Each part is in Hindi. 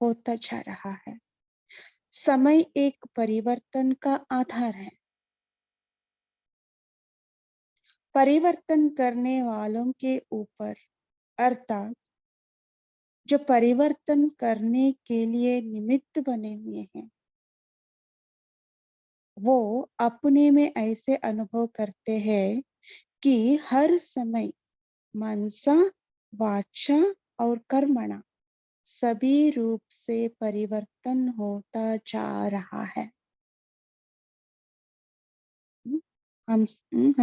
होता जा रहा है। समय एक परिवर्तन का आधार है। परिवर्तन करने वालों के ऊपर, अर्थात जो परिवर्तन करने के लिए निमित्त बने हुए हैं, वो अपने में ऐसे अनुभव करते हैं कि हर समय मनसा, वाचा और कर्मणा सभी रूप से परिवर्तन होता जा रहा है। हम्म,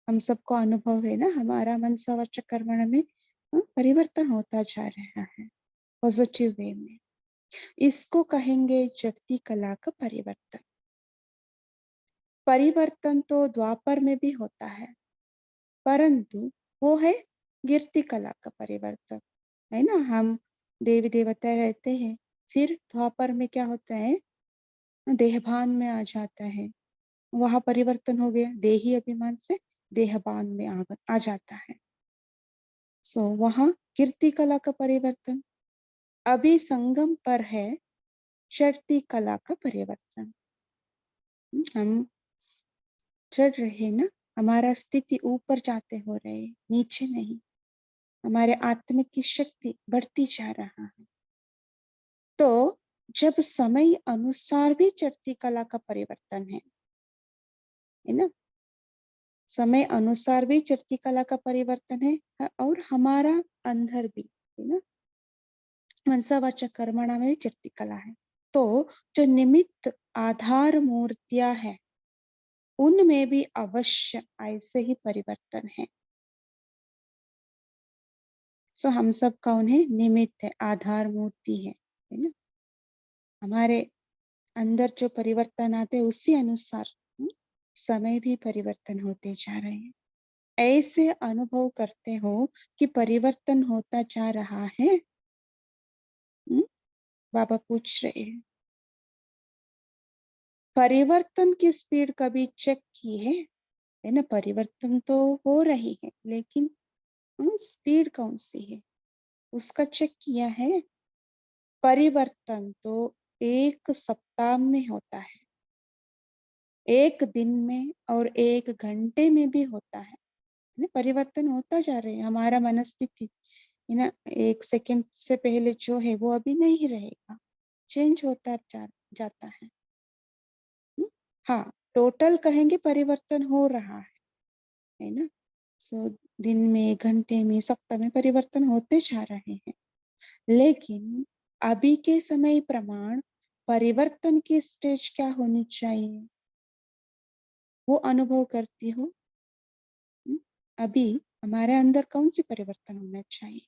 हम सबको अनुभव है ना, हमारा मनसा वाचा कर्मणा में परिवर्तन होता जा रहा है, पॉजिटिव वे में। इसको कहेंगे जगती कला का परिवर्तन। परिवर्तन तो द्वापर में भी होता है, परंतु वो है गिरती कला का परिवर्तन, है ना। हम देवी देवता रहते हैं, फिर द्वापर में क्या होता है, देहभान में आ जाता है, वहां परिवर्तन हो गया, देही अभिमान से देहभान में आ जाता है। सो वहां कीर्ति कला का परिवर्तन। अभी संगम पर है चढ़ती कला का परिवर्तन। हम चढ़ रहे ना, हमारा स्थिति ऊपर जाते हो रहे, नीचे नहीं। हमारे आत्मिक की शक्ति बढ़ती जा रहा है। तो जब समय अनुसार भी चढ़ती कला का परिवर्तन है ना, समय अनुसार भी चढ़ती कला का परिवर्तन है, और हमारा अंदर भी है ना, मनसा वाचा कर्मणा में भी चढ़ती कला है। तो जो निमित्त आधार मूर्तियां है, उनमें भी अवश्य ऐसे ही परिवर्तन है। सो हम सब का उन्हें निमित्त है, आधार मूर्ति है ना। हमारे अंदर जो परिवर्तन आते हैं उसी अनुसार समय भी परिवर्तन होते जा रहे हैं। ऐसे अनुभव करते हो कि परिवर्तन होता जा रहा है। बाबा पूछ रहे हैं, परिवर्तन की स्पीड कभी चेक की है ना। परिवर्तन तो हो रही है, लेकिन स्पीड कौन सी है उसका चेक किया है। परिवर्तन तो एक सप्ताह में होता है, एक दिन में और एक घंटे में भी होता है ना। परिवर्तन होता जा रहा है, हमारा मनस्थिति है ना, एक सेकंड से पहले जो है वो अभी नहीं रहेगा, चेंज होता जाता है। हाँ, टोटल कहेंगे परिवर्तन हो रहा है ना। सो दिन में, घंटे में, सप्ताह में परिवर्तन होते जा रहे हैं। लेकिन अभी के समय प्रमाण परिवर्तन की स्टेज क्या होनी चाहिए, वो अनुभव करती हो। अभी हमारे अंदर कौन सी परिवर्तन होना चाहिए,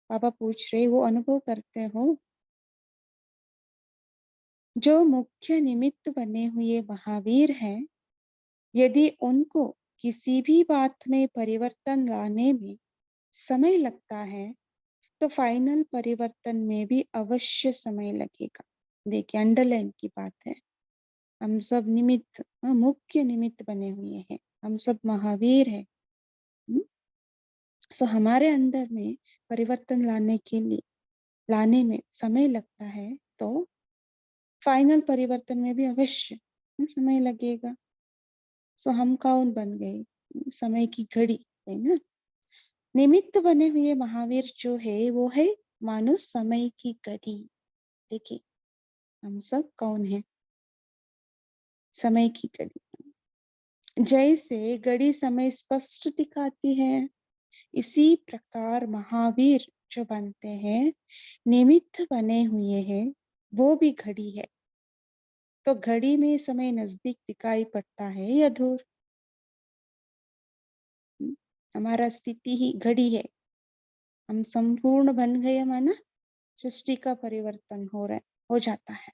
बाबा पूछ रहे, वो अनुभव करते हो। जो मुख्य निमित्त बने हुए महावीर हैं, यदि उनको किसी भी बात में परिवर्तन लाने में समय लगता है, तो फाइनल परिवर्तन में भी अवश्य समय लगेगा। देखिए, अंडरलाइन की बात है। हम सब निमित्त, मुख्य निमित्त बने हुए हैं, हम सब महावीर हैं। सो हमारे अंदर में परिवर्तन लाने में समय लगता है, तो फाइनल परिवर्तन में भी अवश्य समय लगेगा। सो हम कौन बन गए, समय की घड़ी, है ना। निमित्त बने हुए महावीर जो है वो है मानो समय की घड़ी। देखिए, हम सब कौन है, समय की घड़ी। जैसे घड़ी समय स्पष्ट दिखाती है, इसी प्रकार महावीर जो बनते हैं, निमित्त बने हुए हैं, वो भी घड़ी है। तो घड़ी में समय नजदीक दिखाई पड़ता है या दूर। हमारा स्थिति ही घड़ी है। हम संपूर्ण बन गए माना सृष्टि का परिवर्तन हो जाता है।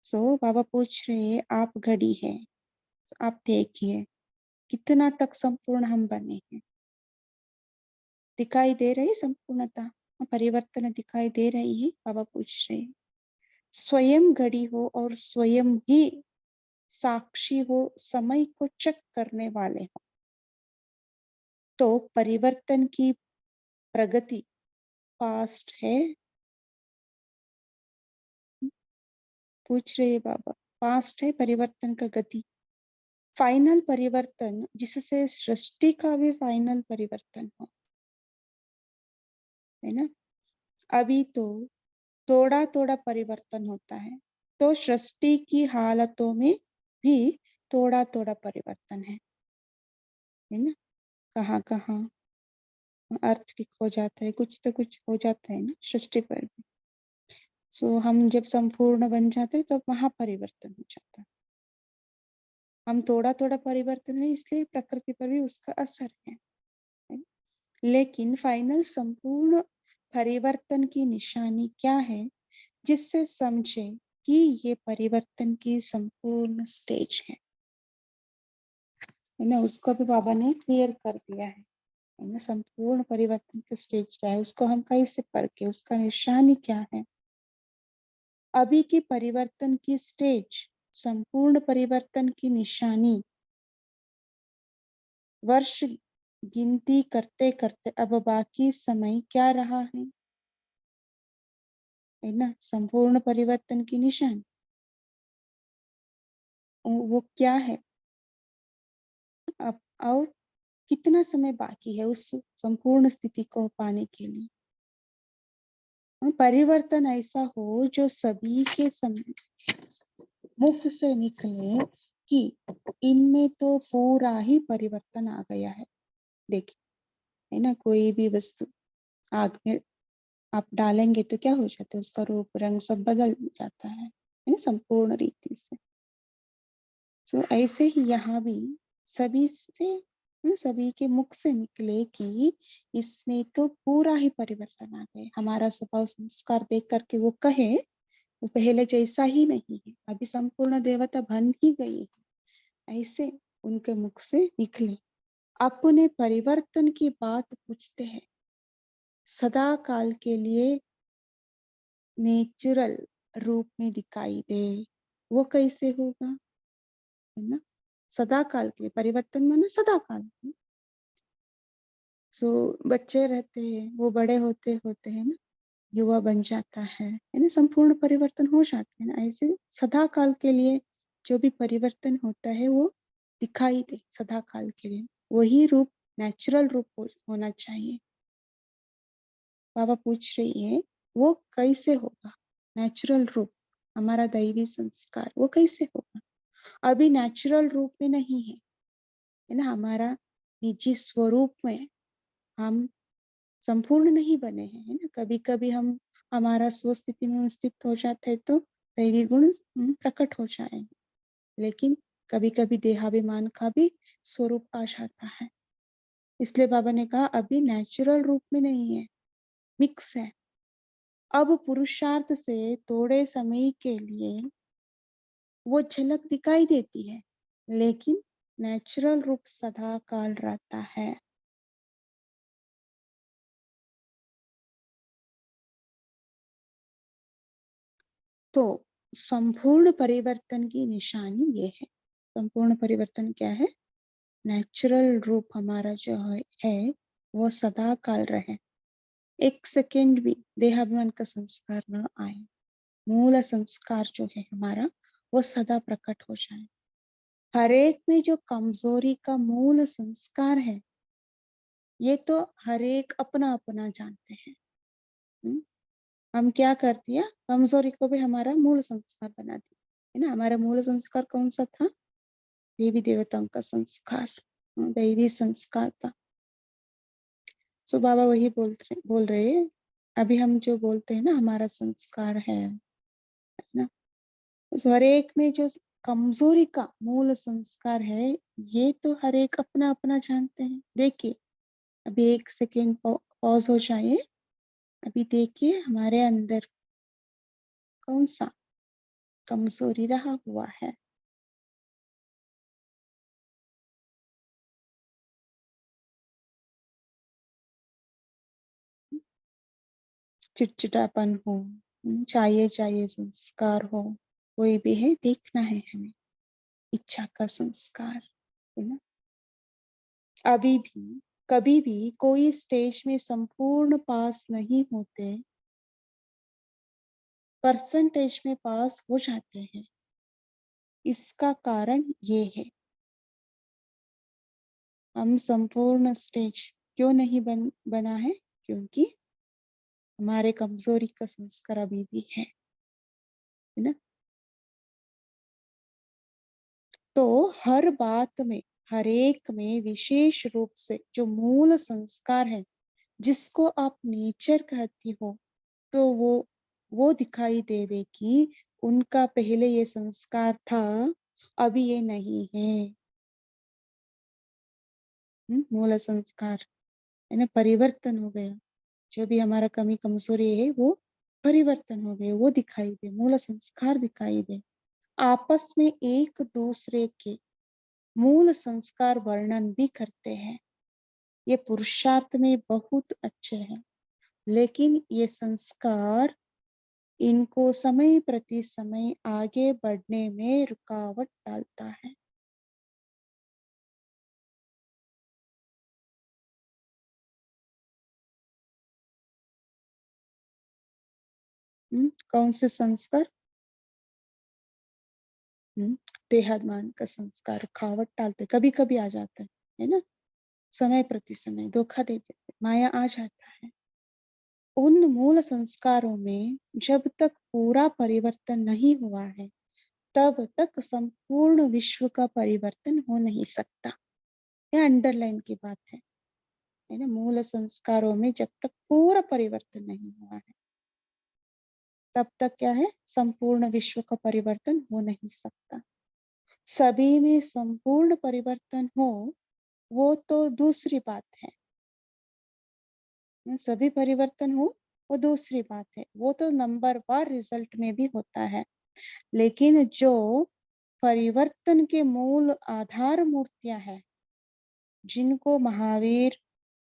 सो बाबा पूछ रहे हैं, आप घड़ी है, आप देखिए कितना तक संपूर्ण हम बने हैं। दिखाई दे रही संपूर्णता, परिवर्तन दिखाई दे रही है। बाबा पूछ रहे हैं, स्वयं घड़ी हो और स्वयं ही साक्षी हो, समय को चेक करने वाले हो, तो परिवर्तन की प्रगति फास्ट है पूछ रहे हैं बाबा, पास्ट है परिवर्तन का गति, फाइनल परिवर्तन जिससे सृष्टि का भी फाइनल परिवर्तन हो, है ना। अभी तो थोड़ा थोड़ा परिवर्तन होता है, तो सृष्टि की हालतों में भी थोड़ा थोड़ा परिवर्तन है ना। कहाँ कहाँ अर्थ हो जाता है, कुछ तो कुछ हो जाता है ना सृष्टि पर भी। सो हम जब संपूर्ण बन जाते हैं तब वहां परिवर्तन हो जाता है। हम थोड़ा थोड़ा परिवर्तन है, इसलिए प्रकृति पर भी उसका असर है। लेकिन फाइनल संपूर्ण परिवर्तन की निशानी क्या है, जिससे समझे कि ये परिवर्तन की संपूर्ण स्टेज है ना। उसको भी बाबा ने क्लियर कर दिया है ना। संपूर्ण परिवर्तन की स्टेज क्या है, उसको हम कैसे परखे, उसका निशानी क्या है। अभी की परिवर्तन की स्टेज, संपूर्ण परिवर्तन की निशानी, वर्ष गिनती करते करते अब बाकी समय क्या रहा है ना। संपूर्ण परिवर्तन की निशानी वो क्या है अब, और कितना समय बाकी है उस संपूर्ण स्थिति को पाने के लिए। परिवर्तन ऐसा हो जो सभी के मुख से निकले कि इनमें तो पूरा ही परिवर्तन आ गया है। देखिए, है ना, कोई भी वस्तु आग में आप डालेंगे तो क्या हो जाता है, उसका रूप रंग सब बदल जाता है ना, संपूर्ण रीति से। तो ऐसे ही यहाँ भी सभी से सभी के मुख से निकले कि इसमें तो पूरा ही परिवर्तन आ गए। हमारा स्वभाव संस्कार देख करके वो कहे वो पहले जैसा ही नहीं है, अभी संपूर्ण देवता बन ही गई है, ऐसे उनके मुख से निकले। अपने परिवर्तन की बात पूछते हैं, सदा काल के लिए नेचुरल रूप में दिखाई दे, वो कैसे होगा, है ना। सदा काल के लिए परिवर्तन माने सदा काल। सो बच्चे रहते हैं, वो बड़े होते होते हैं ना, युवा बन जाता है ना, संपूर्ण परिवर्तन हो जाते हैं ना। ऐसे सदा काल के लिए जो भी परिवर्तन होता है वो दिखाई दे सदा काल के लिए, वही रूप नेचुरल रूप होना चाहिए। बाबा पूछ रही है वो कैसे होगा, नेचुरल रूप, हमारा दैवी संस्कार वो कैसे होगा। अभी नेचुरल रूप में नहीं है ना, हमारा निजी स्वरूप में हम संपूर्ण नहीं बने हैं, है ना। कभी कभी हम हमारा स्वस्थिति में स्थित हो जाते हैं तो दैवी गुण प्रकट हो जाएंगे, लेकिन कभी कभी देहाभिमान का भी स्वरूप आ जाता है। इसलिए बाबा ने कहा अभी नेचुरल रूप में नहीं है, मिक्स है। अब पुरुषार्थ से थोड़े समय के लिए वो झलक दिखाई देती है, लेकिन नेचुरल रूप सदा काल रहता है। तो संपूर्ण परिवर्तन की निशानी ये है। संपूर्ण परिवर्तन क्या है, नेचुरल रूप हमारा जो है वो सदा काल रहे, एक सेकेंड भी देहाभिमान का संस्कार न आए, मूल संस्कार जो है हमारा वो सदा प्रकट हो जाए। हर एक में जो कमजोरी का मूल संस्कार है, ये तो हर एक अपना अपना जानते हैं। हम्म? हम क्या कर दिया, कमजोरी को भी हमारा मूल संस्कार बना दिया, है ना। हमारा मूल संस्कार कौन सा था, देवी देवताओं का संस्कार, दैवी संस्कार था। सो बाबा वही बोल रहे हैं, अभी हम जो बोलते हैं ना हमारा संस्कार है ना, उस हर एक में जो कमजोरी का मूल संस्कार है, ये तो हर एक अपना अपना जानते हैं। देखिए, अभी एक सेकेंड पॉज हो जाए, अभी देखिए हमारे अंदर कौन सा कमजोरी रहा हुआ है। चिड़चिड़ापन हो, चाहिए चाहिए संस्कार हो, कोई भी है, देखना है हमें, इच्छा का संस्कार, है ना। अभी भी कभी भी कोई स्टेज में संपूर्ण पास नहीं होते, परसेंटेज में पास हो जाते हैं। इसका कारण ये है, हम संपूर्ण स्टेज क्यों नहीं बना है? क्योंकि हमारे कमजोरी का संस्कार अभी भी है ना? तो हर बात में, हर एक में विशेष रूप से जो मूल संस्कार है, जिसको आप नेचर कहती हो, तो वो दिखाई देवे कि उनका पहले ये संस्कार था, अभी ये नहीं है। मूल संस्कार है ना, परिवर्तन हो गया। जो भी हमारा कमी कमजोरी है वो परिवर्तन हो गए, वो दिखाई दे, मूल संस्कार दिखाई दे। आपस में एक दूसरे के मूल संस्कार वर्णन भी करते हैं। ये पुरुषार्थ में बहुत अच्छे हैं, लेकिन ये संस्कार इनको समय प्रति समय आगे बढ़ने में रुकावट डालता है। कौन से संस्कार? हम्म, देहात्मान का संस्कार रुकावट डालते, कभी कभी आ जाता है ना, समय प्रति समय धोखा दे देते, माया आ जाता है। उन मूल संस्कारों में जब तक पूरा परिवर्तन नहीं हुआ है, तब तक संपूर्ण विश्व का परिवर्तन हो नहीं सकता। यह अंडरलाइन की बात है ना? मूल संस्कारों में जब तक पूरा परिवर्तन नहीं हुआ है, तब तक क्या है, संपूर्ण विश्व का परिवर्तन हो नहीं सकता। सभी में संपूर्ण परिवर्तन हो, वो तो दूसरी बात है। सभी परिवर्तन हो, वो दूसरी बात है, वो तो नंबर वार रिजल्ट में भी होता है। लेकिन जो परिवर्तन के मूल आधार मूर्तियां हैं, जिनको महावीर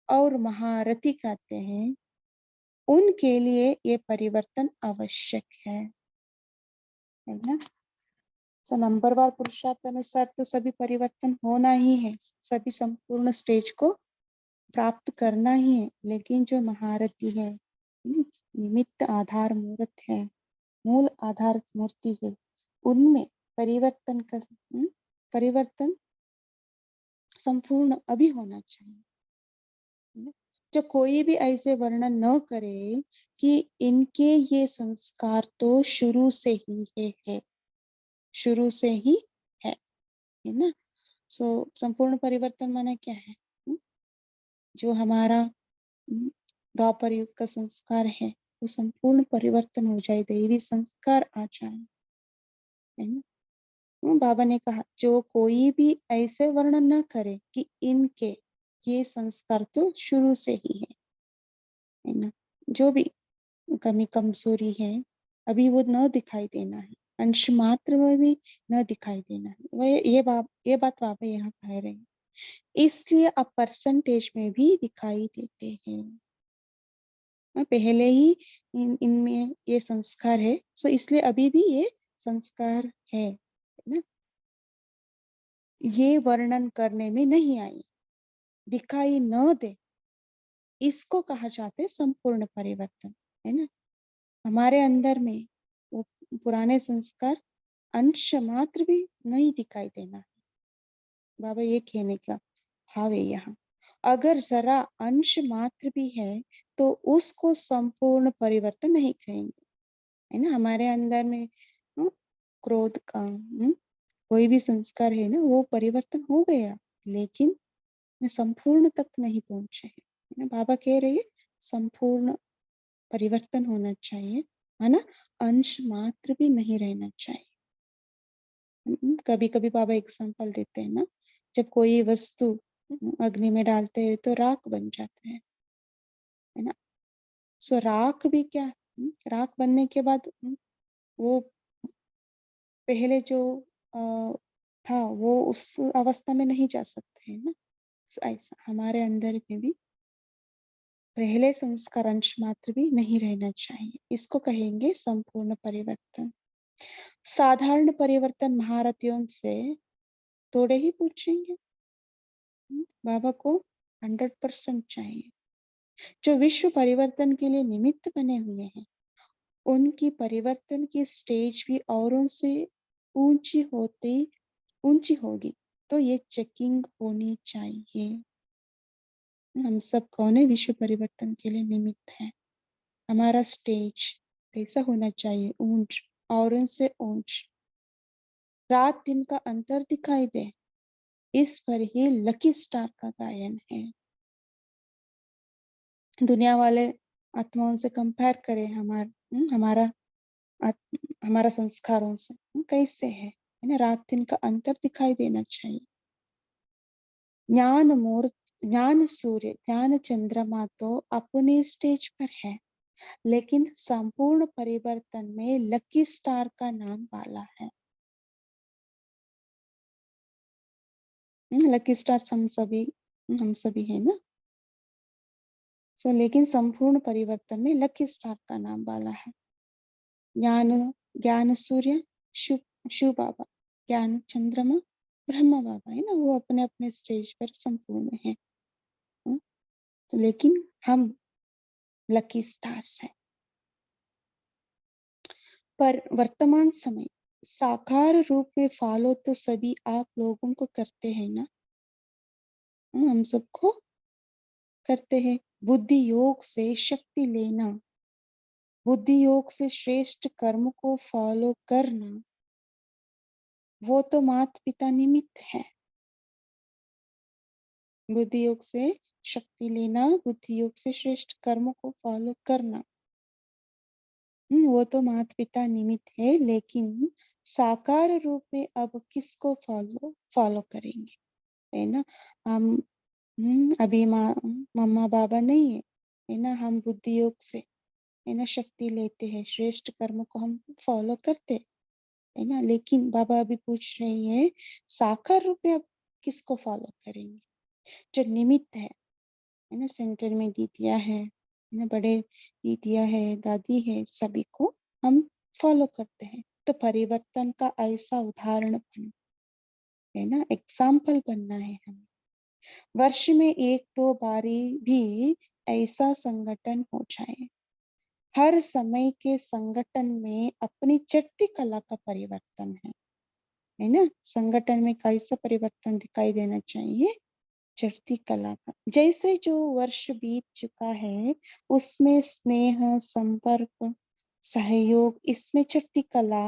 और महारथी कहते हैं, उनके लिए ये परिवर्तन आवश्यक है ना? तो नंबर वार पुरुषार्थ अनुसार तो सभी परिवर्तन होना ही है, सभी संपूर्ण स्टेज को प्राप्त करना ही है। लेकिन जो महारथी है, निमित्त आधार मूर्त है, मूल आधार मूर्ति है, उनमें परिवर्तन का परिवर्तन संपूर्ण अभी होना चाहिए, है ना? जो कोई भी ऐसे वर्णन न करे कि इनके ये संस्कार तो शुरू से ही है, शुरू से ही है ना? सो संपूर्ण परिवर्तन माने क्या है? जो हमारा द्वापर युग का संस्कार है, वो संपूर्ण परिवर्तन हो जाए, दैवी संस्कार आ जाए, है ना? बाबा ने कहा, जो कोई भी ऐसे वर्णन न करे कि इनके ये संस्कार तो शुरू से ही है ना? जो भी कमी कमजोरी है, अभी वो न दिखाई देना है, अंश मात्र में भी न दिखाई देना है। वो ये बात बाबा यहाँ कह रहे हैं। इसलिए अब परसेंटेज में भी दिखाई देते हैं। पहले ही इनमें ये संस्कार है, सो इसलिए अभी भी ये संस्कार है ना? ये वर्णन करने में नहीं आई, दिखाई न दे, इसको कहा जाता है संपूर्ण परिवर्तन, है ना? हमारे अंदर में वो पुराने संस्कार अंश मात्र भी नहीं दिखाई देना। बाबा ये कहने का भाव है यहाँ, अगर जरा अंश मात्र भी है तो उसको संपूर्ण परिवर्तन नहीं कहेंगे, है ना? हमारे अंदर में क्रोध का कोई भी संस्कार है ना, वो परिवर्तन हो गया, लेकिन संपूर्ण तक नहीं पहुंचे है ना? बाबा कह रहे हैं संपूर्ण परिवर्तन होना चाहिए, है ना? अंश मात्र भी नहीं रहना चाहिए। कभी कभी बाबा एग्जांपल देते हैं ना, जब कोई वस्तु अग्नि में डालते हैं तो राख बन जाता है ना? सो राख भी क्या, राख बनने के बाद वो पहले जो अ, था वो उस अवस्था में नहीं जा सकते, है ना? So, ऐसा हमारे अंदर में भी पहले संस्कार अंश मात्र भी नहीं रहना चाहिए, इसको कहेंगे संपूर्ण परिवर्तन। साधारण परिवर्तन महारथियों से थोड़े ही पूछेंगे, बाबा को 100% चाहिए। जो विश्व परिवर्तन के लिए निमित्त बने हुए हैं, उनकी परिवर्तन की स्टेज भी औरों से ऊंची होती ऊंची होगी, तो ये चेकिंग होनी चाहिए। हम सब कौन है विश्व परिवर्तन के लिए निमित्त है। हमारा स्टेज कैसा होना चाहिए? ऊंच, औरों से ऊंच, रात दिन का अंतर दिखाई दे, इस पर ही लकी स्टार का गायन है। दुनिया वाले आत्माओं से कंपेयर करें हमारा हमारा संस्कारों से कैसे है ना? रात दिन का अंतर दिखाई देना चाहिए। ज्ञान मूर्त ज्ञान सूर्य ज्ञान चंद्रमा तो अपने स्टेज पर है, लेकिन संपूर्ण परिवर्तन में लकी स्टार का नाम वाला है। लकी स्टार हम सभी है ना। लेकिन संपूर्ण परिवर्तन में लकी स्टार का नाम वाला है। ज्ञान ज्ञान सूर्य शिव शिव बाबा, ज्ञान चंद्रमा ब्रह्मा बाबा है ना, वो अपने अपने स्टेज पर संपूर्ण है। लेकिन हम लकी स्टार्स हैं। पर वर्तमान समय साकार रूप में फॉलो तो सभी आप लोगों को करते हैं ना। हम सबको करते हैं। बुद्धि योग से शक्ति लेना, बुद्धि योग से श्रेष्ठ कर्म को फॉलो करना, वो तो माता पिता निमित्त है। बुद्धि योग से शक्ति लेना, बुद्धि योग से श्रेष्ठ कर्म को फॉलो करना, वो तो माता पिता निमित्त है। लेकिन साकार रूप में अब किसको फॉलो फॉलो करेंगे, है ना? हम अभी मम्मा बाबा नहीं है ना, हम बुद्धि योग से है ना शक्ति लेते हैं, श्रेष्ठ कर्म को हम फॉलो करते है ना। लेकिन बाबा अभी पूछ रही है साकार रूप में अब किसको फॉलो करेंगे? जो निमित्त है ना, सेंटर में दीदिया है ना, बड़े दीदिया है, दादी है, सभी को हम फॉलो करते हैं। तो परिवर्तन का ऐसा उदाहरण बन, है ना, एग्जाम्पल बनना है हमें। वर्ष में एक दो बारी भी ऐसा संगठन हो जाए। हर समय के संगठन में अपनी चढ़ती कला का परिवर्तन है ना। संगठन में कैसा परिवर्तन दिखाई देना चाहिए? चढ़ती कला का। जैसे जो वर्ष बीत चुका है उसमें स्नेह, संपर्क, सहयोग, इसमें चढ़ती कला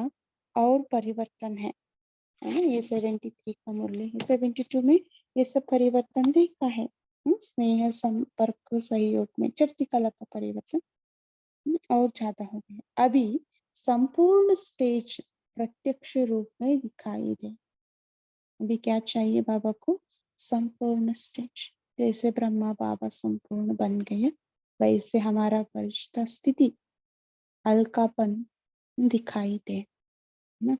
और परिवर्तन है ना। ये 73 का मूल्य है। 72 में ये सब परिवर्तन देखा है। स्नेह, संपर्क, सहयोग में चढ़ती कला का परिवर्तन और ज्यादा हो गया। अभी संपूर्ण स्टेज प्रत्यक्ष रूप में दिखाई दे। अभी क्या चाहिए बाबा को? संपूर्ण स्टेज। जैसे ब्रह्मा बाबा संपूर्ण बन गए, वैसे हमारा परिष्ठा स्थिति, हल्कापन दिखाई दे ना।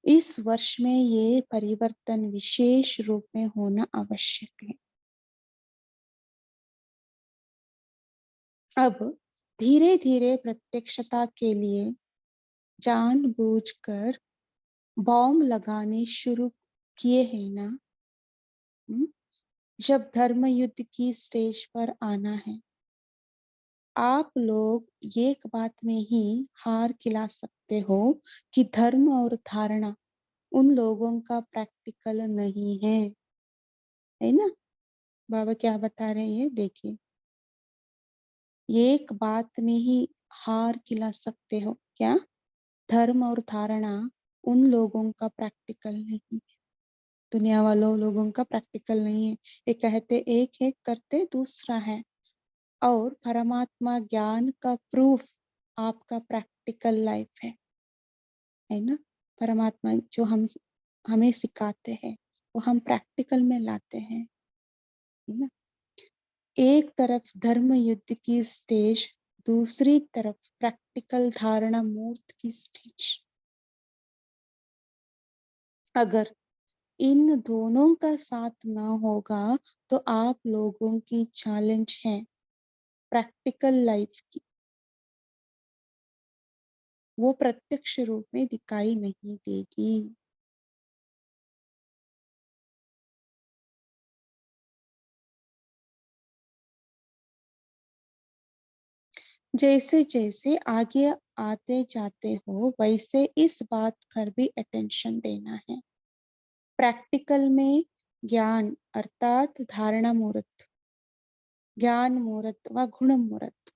इस वर्ष में ये परिवर्तन विशेष रूप में होना आवश्यक है। अब धीरे धीरे प्रत्यक्षता के लिए जानबूझकर बॉम्ब लगाने शुरू किए हैं ना। हम्म? जब धर्म युद्ध की स्टेज पर आना है, आप लोग एक बात में ही हार खिला सकते हो कि धर्म और धारणा उन लोगों का प्रैक्टिकल नहीं है ना। बाबा क्या बता रहे हैं देखिए, एक बात में ही हार खिला सकते हो क्या? धर्म और धारणा उन लोगों का प्रैक्टिकल नहीं है। दुनिया वालों लोगों का प्रैक्टिकल नहीं है। ये कहते एक है, करते दूसरा है। और परमात्मा ज्ञान का प्रूफ आपका प्रैक्टिकल लाइफ है ना। परमात्मा जो हम हमें सिखाते हैं वो हम प्रैक्टिकल में लाते हैं, है ना। एक तरफ धर्म युद्ध की स्टेज, दूसरी तरफ प्रैक्टिकल धारणा मूर्त की स्टेज। अगर इन दोनों का साथ ना होगा तो आप लोगों की चैलेंज है प्रैक्टिकल लाइफ की, वो प्रत्यक्ष रूप में दिखाई नहीं देगी। जैसे जैसे आगे आते जाते हो वैसे इस बात पर भी अटेंशन देना है। प्रैक्टिकल में ज्ञान अर्थात धारणा मुहूर्त, ज्ञान मुहूर्त व गुण मुहूर्त।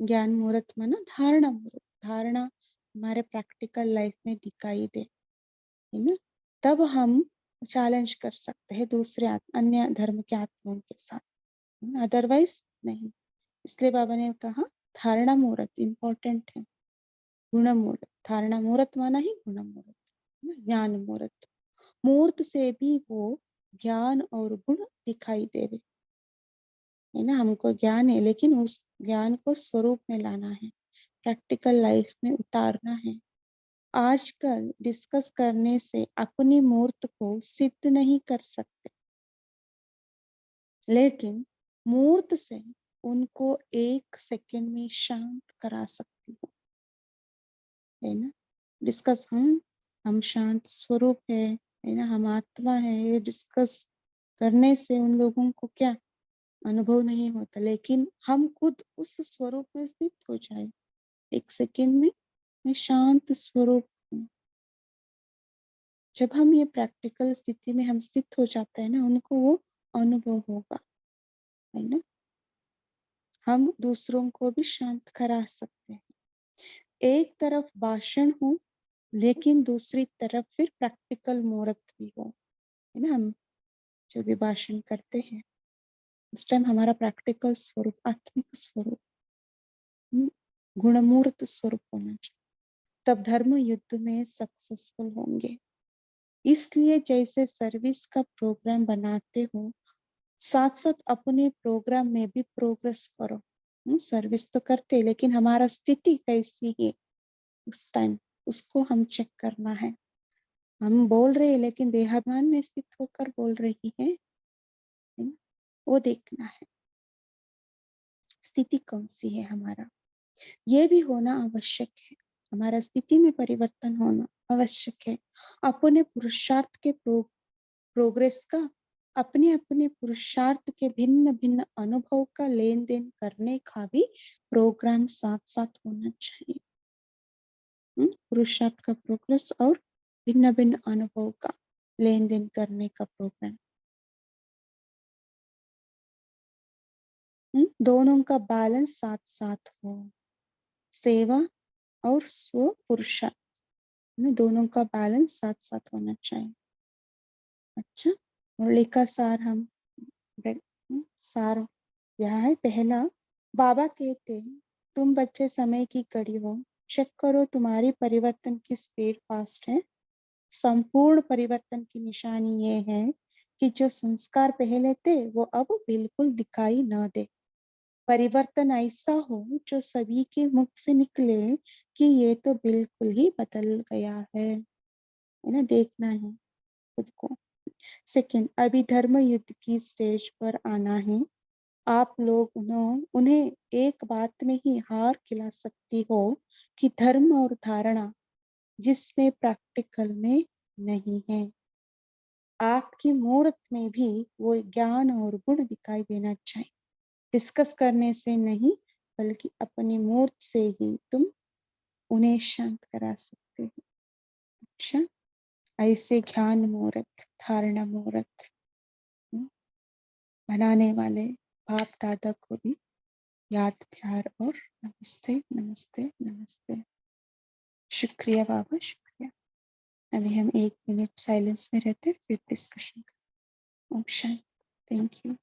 ज्ञान मुहूर्त माना धारणा मुहूर्त, धारणा हमारे प्रैक्टिकल लाइफ में दिखाई दे, है ना, तब हम चैलेंज कर सकते हैं दूसरे अन्य धर्म के आत्माओं के साथ, अदरवाइज नहीं। इसलिए बाबा ने कहा धारणा मुहूर्त इंपॉर्टेंट है। गुण मुहूर्त, धारणा मुहूर्त माना ही गुण मुहूर्त, ज्ञान मुहूर्त। मुहूर्त से भी वो ज्ञान और गुण दिखाई देवे, है ना। हमको ज्ञान है लेकिन उस ज्ञान को स्वरूप में लाना है, प्रैक्टिकल लाइफ में उतारना है। आजकल डिस्कस करने से अपनी मूर्त को सिद्ध नहीं कर सकते, लेकिन मूर्त से उनको 1 सेकंड में शांत करा सकती हूँ, है ना। डिस्कस हम शांत स्वरूप है ना, हम आत्मा है, ये डिस्कस करने से उन लोगों को क्या अनुभव नहीं होता, लेकिन हम खुद उस स्वरूप में स्थित हो जाए 1 सेकंड में, मैं शांत स्वरूप हूँ। जब हम ये प्रैक्टिकल स्थिति में हम स्थित हो जाते हैं ना, उनको वो अनुभव होगा, है ना। हम दूसरों को भी शांत करा सकते हैं। एक तरफ भाषण हो लेकिन दूसरी तरफ फिर प्रैक्टिकल मुहूर्त भी हो, है ना। हम जब भी भाषण करते हैं उस टाइम हमारा प्रैक्टिकल स्वरूप, आत्मिक स्वरूप, गुणमूर्त स्वरूप होना चाहिए, तब धर्म युद्ध में सक्सेसफुल होंगे। इसलिए जैसे सर्विस का प्रोग्राम बनाते हो, साथ साथ अपने प्रोग्राम में भी प्रोग्रेस करो। सर्विस तो करते लेकिन हमारा स्थिति कैसी है उस टाइम, उसको हम चेक करना है। हम बोल रहे हैं लेकिन देहाभिमान में स्थित होकर बोल रही है, वो देखना है स्थिति कौन सी है हमारा। ये भी होना आवश्यक है, हमारा स्थिति में परिवर्तन होना आवश्यक है। अपने पुरुषार्थ के प्रोग्रेस का, अपने अपने पुरुषार्थ के भिन्न भिन्न अनुभव का लेन देन करने का भी प्रोग्राम साथ साथ होना चाहिए। पुरुषार्थ का प्रोग्रेस और भिन्न भिन्न अनुभव का लेन देन करने का प्रोग्राम, दोनों का बैलेंस साथ साथ हो। सेवा और स्व पुरुषार्थ में दोनों का बैलेंस साथ साथ होना चाहिए। अच्छा, मुरली का सार हम सार यह है। पहला, बाबा कहते हैं तुम बच्चे समय की कड़ी हो, चेक करो तुम्हारी परिवर्तन की स्पीड फास्ट है। संपूर्ण परिवर्तन की निशानी ये है कि जो संस्कार पहले थे वो अब बिल्कुल दिखाई न दे। परिवर्तन ऐसा हो जो सभी के मुख से निकले कि ये तो बिल्कुल ही बदल गया है ना, देखना है खुद को। सेकंड, अभी धर्म युद्ध की स्टेज पर आना है। आप लोग उन्हें एक बात में ही हार खिला सकती हो कि धर्म और धारणा जिसमें प्रैक्टिकल में नहीं है, आपकी मूर्त में भी वो ज्ञान और गुण दिखाई देना चाहिए। डिस्कस करने से नहीं बल्कि अपनी मूर्त से ही तुम उन्हें शांत करा सकते हो। अच्छा, ऐसे ज्ञान मुहूर्त, धारणा मुहूर्त बनाने वाले बाप दादा को भी याद, प्यार और नमस्ते नमस्ते नमस्ते। शुक्रिया बाबा, शुक्रिया। अभी हम 1 मिनट साइलेंस में रहते फिर डिस्कशन। ओम शांति। Thank you.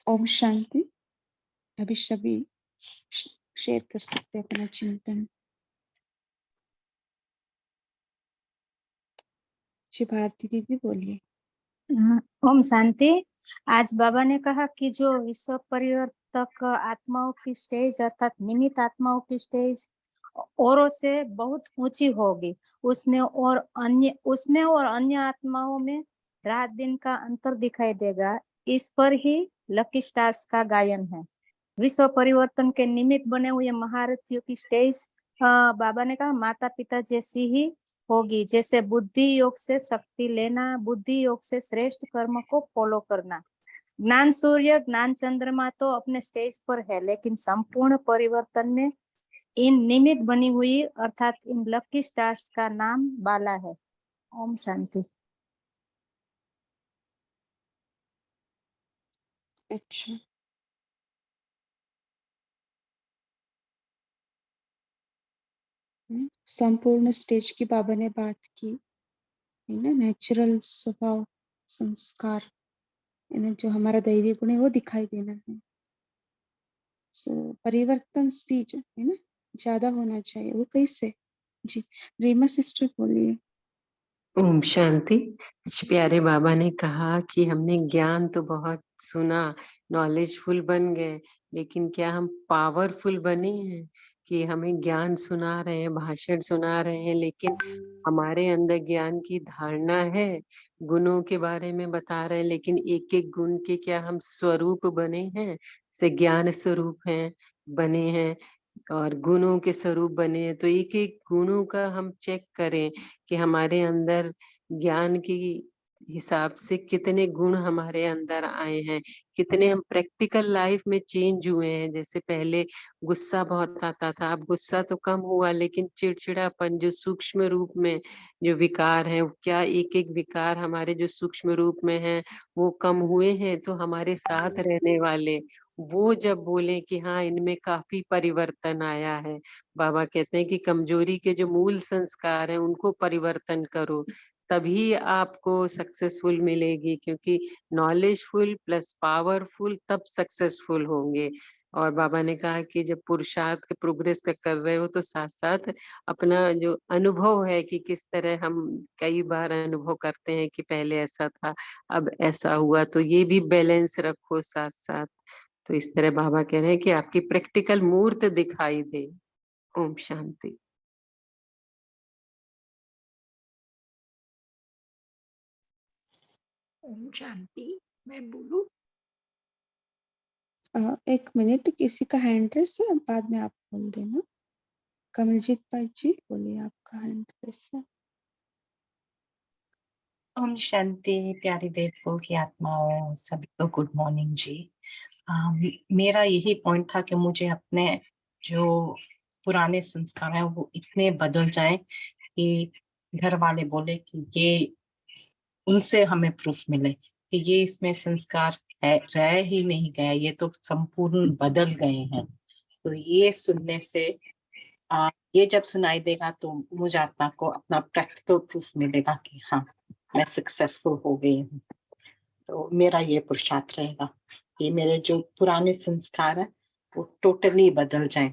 ओम शांति। अभी सभी शेयर कर सकते हैं अपना चिंतन। जी, भारती दीदी बोलिए। ओम शांति। आज बाबा ने कहा कि जो विश्व परिवर्तक आत्माओं की स्टेज अर्थात निमित्त आत्माओं की स्टेज औरों से बहुत ऊंची होगी। उसमें और अन्य आत्माओं में रात दिन का अंतर दिखाई देगा। इस पर ही लकी स्टार्स का गायन है। विश्व परिवर्तन के निमित्त बने हुए महारथियों की स्टेज बाबा ने कहा माता पिता जैसी ही होगी। जैसे बुद्धि योग से शक्ति लेना, बुद्धि योग से श्रेष्ठ कर्म को फॉलो करना। ज्ञान सूर्य ज्ञान चंद्रमा तो अपने स्टेज पर है, लेकिन संपूर्ण परिवर्तन में इन निमित्त बनी हुई अर्थात इन लकी स्टार्स का नाम बाला है। ओम शांति। अच्छा, संपूर्ण स्टेज की बाबा ने बात की, है ना? नेचुरल स्वभाव, संस्कार, है ना? जो हमारा दैवी गुण है वो दिखाई देना है। सो परिवर्तन स्पीड, है ना? ज्यादा होना चाहिए। वो कैसे? जी, रीमा सिस्टर बोलिए। ओम शांति। प्यारे बाबा ने कहा कि हमने ज्ञान तो बहुत सुना, नॉलेजफुल बन गए, लेकिन क्या हम पावरफुल बने हैं? कि हमें ज्ञान सुना रहे हैं, भाषण सुना रहे हैं, लेकिन हमारे अंदर ज्ञान की धारणा है। गुणों के बारे में बता रहे हैं, लेकिन एक एक गुण के क्या हम स्वरूप बने हैं? से ज्ञान स्वरूप हैं, बने हैं और गुणों के स्वरूप बने हैं। तो एक एक गुणों का हम चेक करें कि हमारे अंदर ज्ञान की हिसाब से कितने गुण हमारे अंदर आए हैं, कितने हम प्रैक्टिकल लाइफ में चेंज हुए हैं। जैसे पहले गुस्सा बहुत आता था, अब गुस्सा तो कम हुआ, लेकिन चिड़चिड़ापन जो सूक्ष्म रूप में जो विकार है, क्या एक एक विकार हमारे जो सूक्ष्म रूप में है वो कम हुए हैं? तो हमारे साथ रहने वाले वो जब बोले कि हाँ इनमें काफी परिवर्तन आया है, बाबा कहते हैं कि कमजोरी के जो मूल संस्कार हैं उनको परिवर्तन करो, तभी आपको सक्सेसफुल मिलेगी। क्योंकि नॉलेजफुल प्लस पावरफुल तब सक्सेसफुल होंगे। और बाबा ने कहा कि जब पुरुषार्थ के प्रोग्रेस का कर रहे हो तो साथ साथ अपना जो अनुभव है कि किस तरह हम कई बार अनुभव करते हैं कि पहले ऐसा था अब ऐसा हुआ, तो ये भी बैलेंस रखो साथ साथ। तो इस तरह बाबा कह रहे हैं कि आपकी प्रैक्टिकल मूर्त दिखाई दे। ओम शांति। ओम शांति। मैं बोलूं? एक मिनट, किसी का हैंड रेस है, बाद में आप बोल देना। कमलजीत भाई जी बोलिए, आपका हैंड रेस है। ओम शांति। प्यारी देवों की आत्माओं सभी को गुड मॉर्निंग जी। मेरा यही पॉइंट था कि मुझे अपने जो पुराने संस्कार हैं वो इतने बदल जाएं कि घर वाले बोले कि ये उनसे हमें प्रूफ मिले कि ये इसमें संस्कार है, रह ही नहीं गया, ये तो संपूर्ण बदल गए हैं। तो ये सुनने से ये जब सुनाई देगा तो मुझे आत्मा को अपना प्रैक्टिकल प्रूफ मिलेगा कि हाँ मैं सक्सेसफुल हो गई हूँ। तो मेरा ये पुरुषार्थ रहेगा कि मेरे जो पुराने संस्कार है वो टोटली बदल जाएं।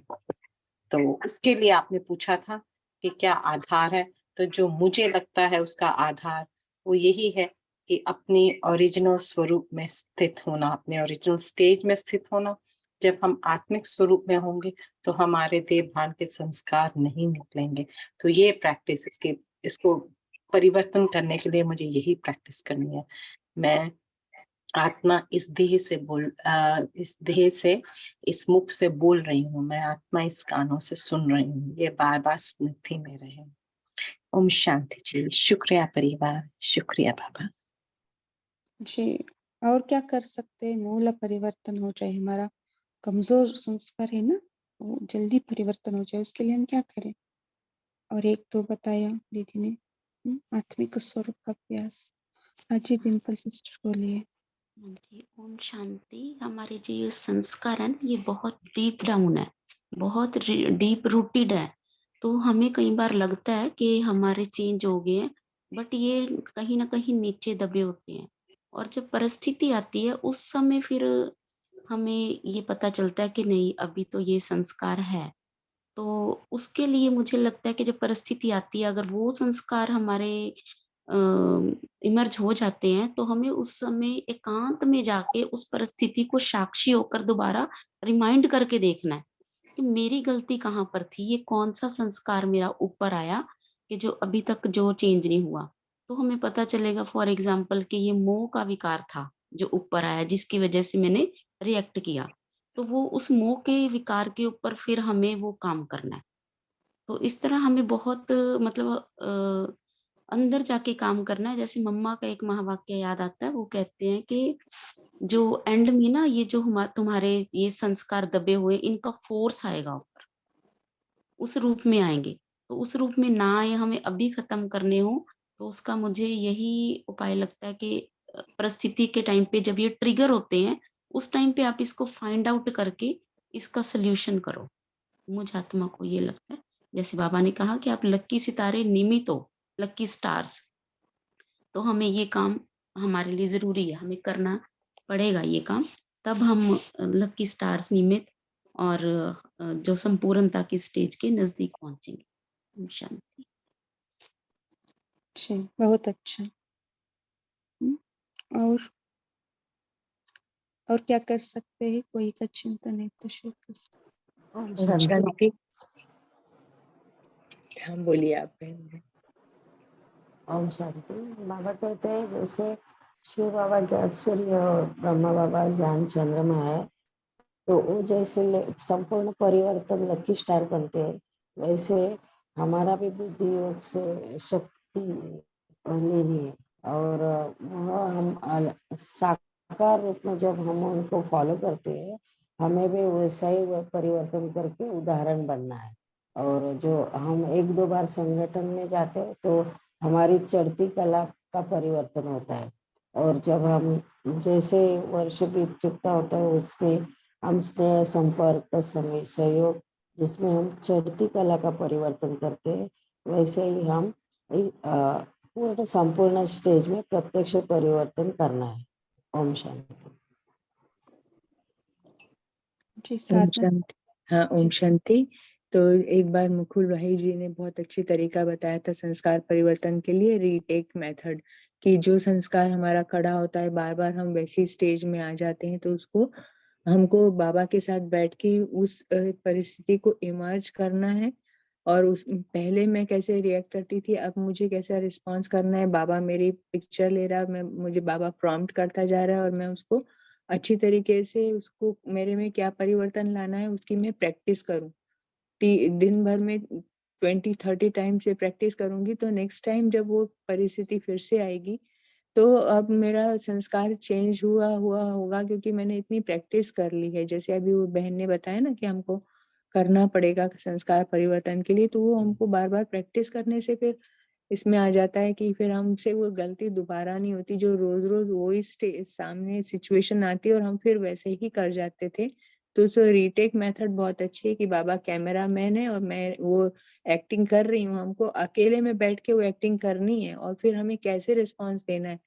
तो उसके लिए आपने पूछा था कि क्या आधार है, तो जो मुझे लगता है उसका आधार वो यही है कि अपनी ओरिजिनल स्वरूप में स्थित होना, अपने ओरिजिनल स्टेज में स्थित होना। जब हम आत्मिक स्वरूप में होंगे तो हमारे देह भान के संस्कार नहीं निकलेंगे। तो ये प्रैक्टिस इसको परिवर्तन करने के लिए मुझे यही प्रैक्टिस करनी है। मैं आत्मा इस देह से इस मुख से बोल रही हूँ, मैं आत्मा इस कानों से सुन रही हूँ। ये बार बार स्मृति में रहे। ओम शांति जी। शुक्रिया परिवार, शुक्रिया बाबा जी, और क्या कर सकते हैं? मूल परिवर्तन हो जाए, हमारा कमजोर संस्कार है ना, वो जल्दी परिवर्तन हो जाए, उसके लिए हम क्या करें? और एक तो बताया दीदी ने, आत्मिक स्वरूप का अभ्यास। हाँ जी, डिम्पल सिस्टर बोलिए। जी, ओम शांति। हमारे जो ये संस्कार है ना, ये बहुत डीप डाउन है, बहुत डीप रूटेड है। तो हमें कई बार लगता है कि हमारे चेंज हो गए हैं, बट ये कहीं ना कहीं नीचे दबे होते हैं। और जब परिस्थिति आती है उस समय फिर हमें ये पता चलता है कि नहीं, अभी तो ये संस्कार है। तो उसके लिए मुझे लगता है कि जब परिस्थिति आती है, अगर वो संस्कार हमारे इमर्ज हो जाते हैं, तो हमें उस समय एकांत में जाके उस परिस्थिति को साक्षी होकर दोबारा रिमाइंड करके देखना है कि मेरी गलती कहाँ पर थी, ये कौन-सा संस्कार मेरा ऊपर आया कि जो अभी तक जो चेंज नहीं हुआ। तो हमें पता चलेगा फॉर एग्ज़ाम्पल कि ये मोह का विकार था, जो ऊपर आया जिसकी वज़ह से मैंने रिएक्ट किया। तो वो उस मोह के विकार के ऊपर फिर हमें वो काम करना है। तो इस तरह हमें बहुत मतलब अंदर जाके काम करना है। जैसे मम्मा का एक महावाक्य याद आता है, वो कहते हैं कि जो एंड में ना ये जो तुम्हारे ये संस्कार दबे हुए इनका फोर्स आएगा ऊपर, उस रूप में आएँगे। तो उस रूप में ना आए, हमें अभी खत्म करने हो, तो उसका मुझे यही उपाय लगता है कि परिस्थिति के टाइम पे जब ये ट्रिगर होते हैं, उस टाइम पे आप इसको फाइंड आउट करके इसका सॉल्यूशन करो। मुझ आत्मा को ये लगता है। जैसे बाबा ने कहा कि आप लकी सितारे निमित हो, लकी स्टार्स। तो हमें ये काम हमारे लिए ज़रूरी है, हमें करना पड़ेगा ये काम, तब हम लकी स्टार्स निमित्त और जो संपूर्णता की स्टेज के नज़दीक पहुँचेंगे। ओम शांति। जी, बहुत अच्छा। और क्या कर सकते हैं? कोई का चिंतन है तो शेयर कर सकते ओम ओम शांति। शांति। हाँ बोलिए आप बहन। ओम शांति। बाबा कहते हैं जैसे शिव बाबा ज्ञान सूर्य और ब्रह्मा बाबा ज्ञान चंद्रमा है, तो वो जैसे संपूर्ण परिवर्तन लकी स्टार बनते हैं, वैसे हमारा भी बुद्धि योग से शक्ति लेनी है। और वह हम साकार रूप में जब हम उनको फॉलो करते हैं, हमें भी वैसा ही वह परिवर्तन करके उदाहरण बनना है। और जो हम एक दो बार संगठन में जाते हैं तो हमारी चढ़ती कला का परिवर्तन होता है। और जब हम जैसे वर्ष बीत चुकता होता है उसमें हम स्नेह संपर्क समय सहयोग जिसमें हम चढ़ती कला का परिवर्तन करते हैं, वैसे ही हम पूर्ण संपूर्ण स्टेज में प्रत्यक्ष परिवर्तन करना है। ओम शांति। जी, ओम साधना। शांति। हाँ ओम जी, शांति। तो एक बार मुकुल भाई जी ने बहुत अच्छी तरीका बताया था संस्कार परिवर्तन के लिए, रीटेक मेथड, कि जो संस्कार हमारा कड़ा होता है बार बार हम वैसी स्टेज में आ जाते हैं, तो उसको हमको बाबा के साथ बैठ के उस परिस्थिति को इमर्ज करना है। और उस पहले मैं कैसे रिएक्ट करती थी, अब मुझे कैसा रिस्पॉन्स करना है। बाबा मेरी पिक्चर ले रहा है, मुझे बाबा प्रॉम्प्ट करता जा रहा है और मैं उसको अच्छी तरीके से उसको मेरे में क्या परिवर्तन लाना है उसकी मैं प्रैक्टिस करूँ। दिन भर में 20-30 टाइम से प्रैक्टिस करूँगी, तो नेक्स्ट टाइम जब वो परिस्थिति फिर से आएगी, तो अब मेरा संस्कार चेंज हुआ हुआ होगा, क्योंकि मैंने इतनी प्रैक्टिस कर ली है। जैसे अभी वो बहन ने बताया ना कि हमको करना पड़ेगा संस्कार परिवर्तन के लिए, तो वो हमको बार-बार प्रैक्टिस करने से फिर इसमें आ जाता है कि फिर हमसे वो गलती दोबारा नहीं होती, जो रोज़-रोज़ वही सामने सिचुएशन आती है और हम फिर वैसे ही कर जाते थे। तो रीटेक मेथड बहुत अच्छी है कि बाबा कैमरामैन है और मैं वो एक्टिंग कर रही हूँ, हमको अकेले में बैठ के वो एक्टिंग करनी है और फिर हमें कैसे रिस्पॉन्स देना है,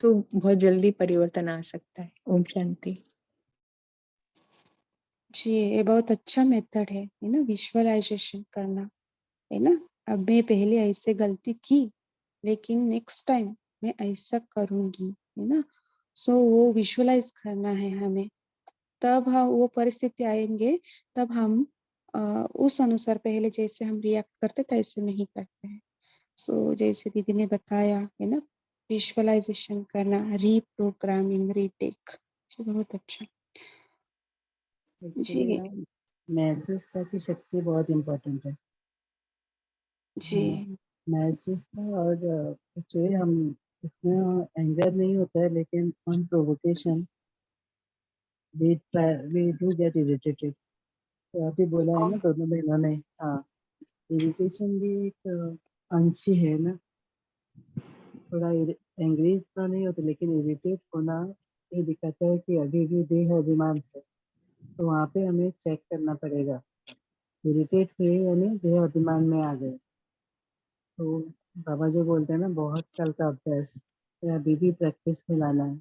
तो बहुत जल्दी परिवर्तन आ सकता है। ओम शांति। जी, ये बहुत अच्छा मेथड है ना? विजुअलाइज़ेशन करना, है ना? अब मैं पहले ऐसे गलती की, लेकिन नेक्स्ट टाइम मैं ऐसा करूँगी, है ना? सो वो विजुअलाइज़ करना है हमें। तब वो परिस्थिति आएँगे, तब हम उस अनुसार पहले जैसे हम रिएक्ट करते थे, ऐसे नहीं करते हैं। सो जैसे दीदी ने बताया, है ना? विजुअलाइज़ेशन करना, रीप्रोग्रामिंग, रीटेक। जी, बहुत अच्छा। एक्चुअली जी, ना महसूसता की शक्ति बहुत इम्पोर्टेंट है। जी, महसूसता और एक्चुअली हम इतना एंगर नहीं होता है, लेकिन on provocation we do get irritated. तो आप ही बोला है ना दोनों बहनों ने, हाँ, इरिटेशन भी एक अंश ही है ना। थोड़ा एंग्री इतना नहीं होता, लेकिन इरिटेट होना ये दिखाता है कि अभी भी देह अभिमान से, तो वहाँ पे हमें चेक करना पड़ेगा। इरिटेट हुए यानी देह अभिमान में आ गए। तो बाबा जो बोलते हैं ना, बहुत कल का अभ्यास, तो अभी भी प्रैक्टिस में लाना है।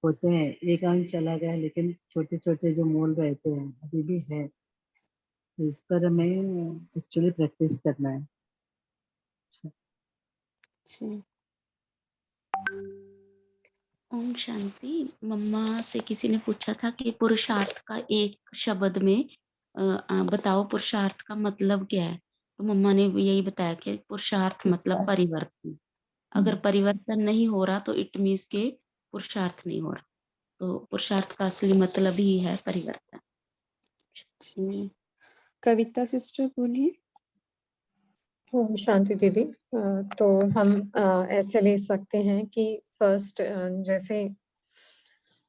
होते हैं एक अंक चला गया, लेकिन छोटे छोटे जो मोल रहते हैं अभी भी है, तो इस पर हमें एक्चुअली प्रैक्टिस करना है। जी। ओम शांति। मम्मा से किसी ने पूछा था कि पुरुषार्थ का एक शब्द में बताओ पुरुषार्थ का मतलब क्या है। तो मम्मा ने भी यही बताया कि पुरुषार्थ मतलब परिवर्तन। अगर परिवर्तन नहीं हो रहा तो इट मीन्स के पुरुषार्थ नहीं हो रहा। तो पुरुषार्थ का असली मतलब ही है परिवर्तन। जी, कविता सिस्टर बोलिए। ओम शांति दीदी। तो हम ऐसे ले सकते हैं कि फर्स्ट जैसे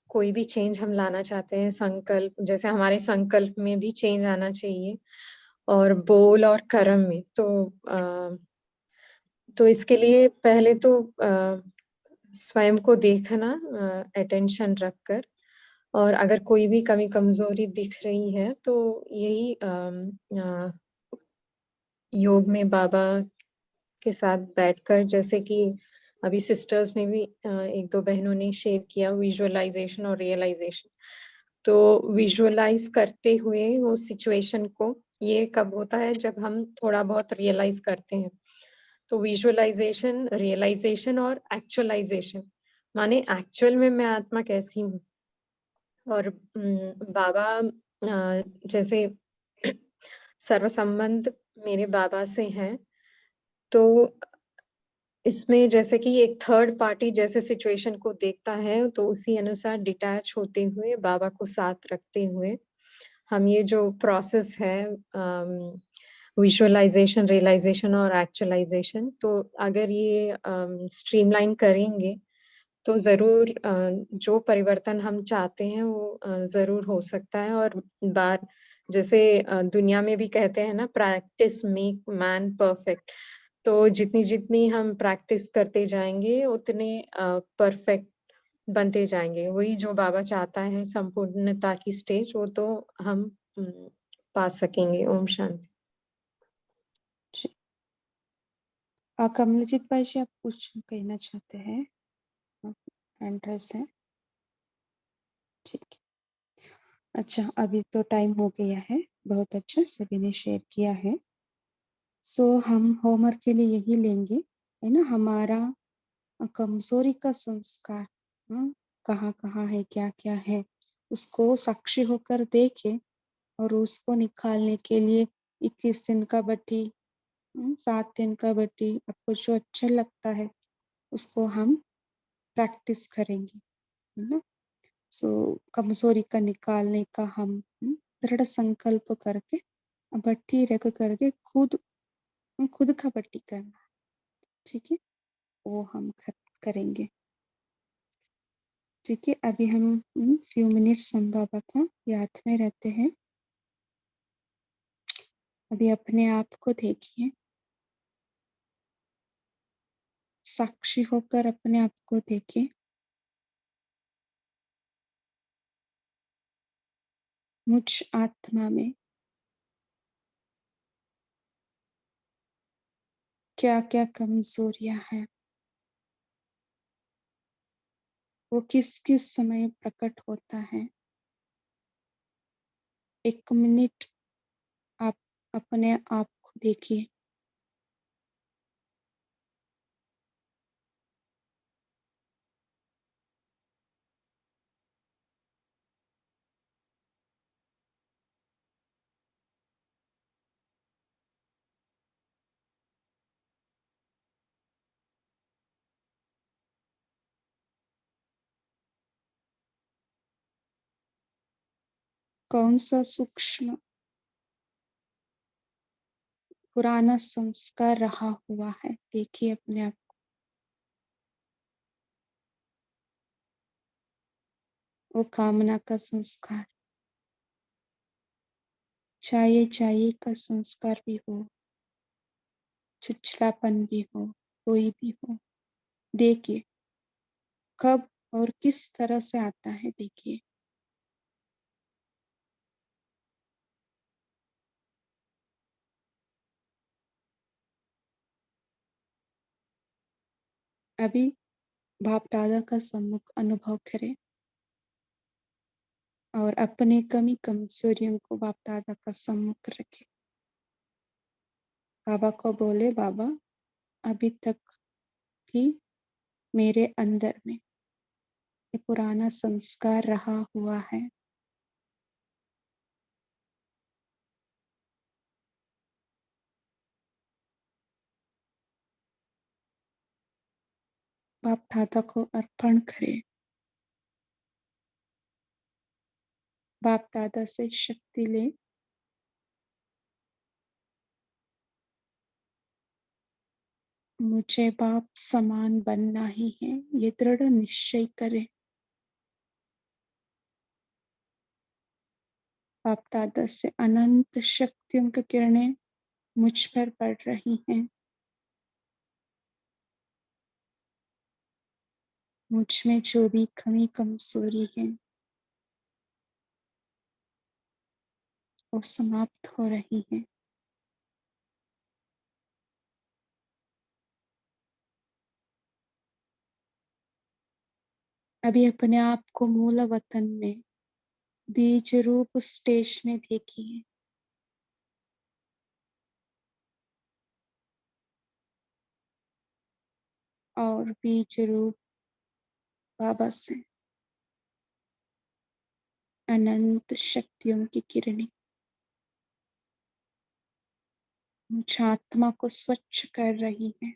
कोई भी चेंज हम लाना चाहते हैं, संकल्प जैसे हमारे संकल्प में भी चेंज आना चाहिए और बोल और कर्म में। तो इसके लिए पहले तो स्वयं को देखना, अटेंशन रखकर, और अगर कोई भी कमी कमजोरी दिख रही है तो यही योग में बाबा के साथ बैठकर, जैसे कि अभी सिस्टर्स ने भी एक दो बहनों ने शेयर किया, विजुअलाइजेशन और रियलाइजेशन। तो विजुअलाइज करते हुए वो सिचुएशन को, ये कब होता है जब हम थोड़ा बहुत रियलाइज करते हैं। तो विजुअलाइजेशन, रियलाइजेशन और एक्चुअलाइजेशन, माने एक्चुअल में मैं आत्मा कैसी हूँ। और बाबा जैसे सर्व संबंध मेरे बाबा से हैं, तो इसमें जैसे कि एक थर्ड पार्टी जैसे सिचुएशन को देखता है, तो उसी अनुसार डिटैच होते हुए, बाबा को साथ रखते हुए, हम ये जो प्रोसेस है विजुअलाइजेशन, रियलाइजेशन और एक्चुअलाइजेशन, तो अगर ये स्ट्रीमलाइन करेंगे तो ज़रूर जो परिवर्तन हम चाहते हैं वो ज़रूर हो सकता है। और बार जैसे दुनिया में भी कहते हैं ना, प्रैक्टिस मेक मैन परफेक्ट। तो जितनी हम प्रैक्टिस करते जाएंगे उतने परफेक्ट बनते जाएंगे। वही जो बाबा चाहता है, संपूर्णता की स्टेज, वो तो हम पा सकेंगे। ओम शांति। जी, कमलजीत भाई जी, आप कुछ कहना चाहते हैं? एंड्रेस है, ठीक है। अच्छा, अभी तो टाइम हो गया है। बहुत अच्छा, सभी ने शेयर किया है। सो हम होमवर्क के लिए यही लेंगे, है ना। हमारा कमजोरी का संस्कार कहाँ कहाँ है, क्या क्या है, उसको साक्षी होकर देखे और उसको निकालने के लिए 21 दिन का बटी, 7 दिन का बटी, आपको जो अच्छा लगता है उसको हम प्रैक्टिस करेंगे, है ना। सो कमजोरी का निकालने का हम दृढ़ संकल्प करके भट्टी रख करके खुद का भट्टी करना, ठीक है। वो हम करेंगे, ठीक है। अभी हम फ्यू मिनट्स हम बाबा का याद में रहते हैं। अभी अपने आप को देखिए, साक्षी होकर अपने आप को देखें। मुझ आत्मा में क्या क्या कमजोरियां हैं, वो किस किस समय प्रकट होता है। 1 मिनट आप अपने आप को देखिए। कौन सा सूक्ष्म पुराना संस्कार रहा हुआ है, देखिए अपने आप। वो कामना का संस्कार, चाहिए चाहिए का संस्कार भी हो, चिड़चिड़ापन भी हो, कोई भी हो, देखिए कब और किस तरह से आता है, देखिए। अभी बाप दादा का सम्मुख अनुभव करें और अपने कमी कमजोरियों को बाप दादा का सम्मुख रखें। बाबा को बोले, बाबा अभी तक भी मेरे अंदर में ये पुराना संस्कार रहा हुआ है। बाप दादा को अर्पण करें। बाप दादा से शक्ति लें। मुझे बाप समान बनना ही है, ये दृढ़ निश्चय करें। बाप दादा से अनंत शक्तियों की किरणें मुझ पर पड़ रही हैं। मुझ में जो भी कमी कमजोरी है वो समाप्त हो रही है। अभी अपने आप को मूल वतन में बीज रूप स्टेज में देखिए। और बीज रूप बाबा से अनंत शक्तियों की किरणें मुझ आत्मा को स्वच्छ कर रही है।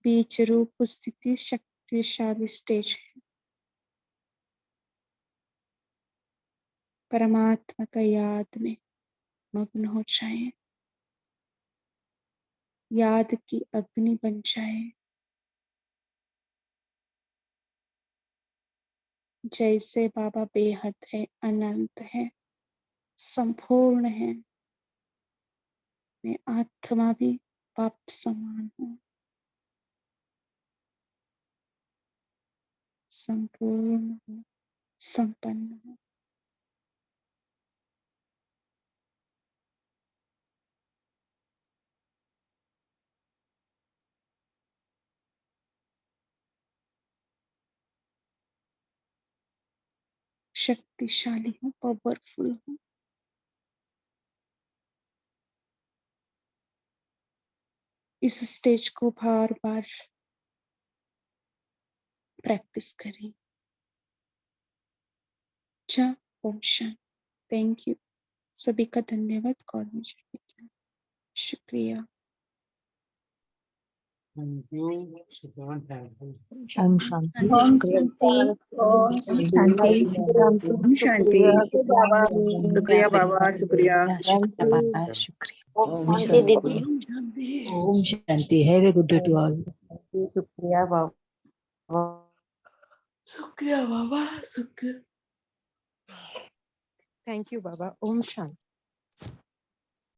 बीज रूप स्थिति शक्तिशाली स्टेज है। परमात्मा का याद में मग्न हो जाए। याद की अग्नि बन जाए। जैसे बाबा बेहद है, अनंत है, संपूर्ण है। मैं आत्मा भी बाप समान हूँ, संपूर्ण हूँ, संपन्न हूँ। शक्तिशाली हूँ, पावरफुल हूँ। इस स्टेज को बार बार प्रैक्टिस करें। जा ओम शांति। Thank you. सभी का धन्यवाद। कॉल में जुड़ने के लिए शुक्रिया। ओम शांति। ओम शुक्रिया शांति। ओम शांति। शुक्रिया बाबा, शुक्रिया। शुक्रिया बाबा, शुक्रिया। ओम शांति। ओम शांति। Have a good day to all. शुक्रिया बाबा। शुक्रिया बाबा, शुक्रिया। थैंक यू बाबा। ओम शांति।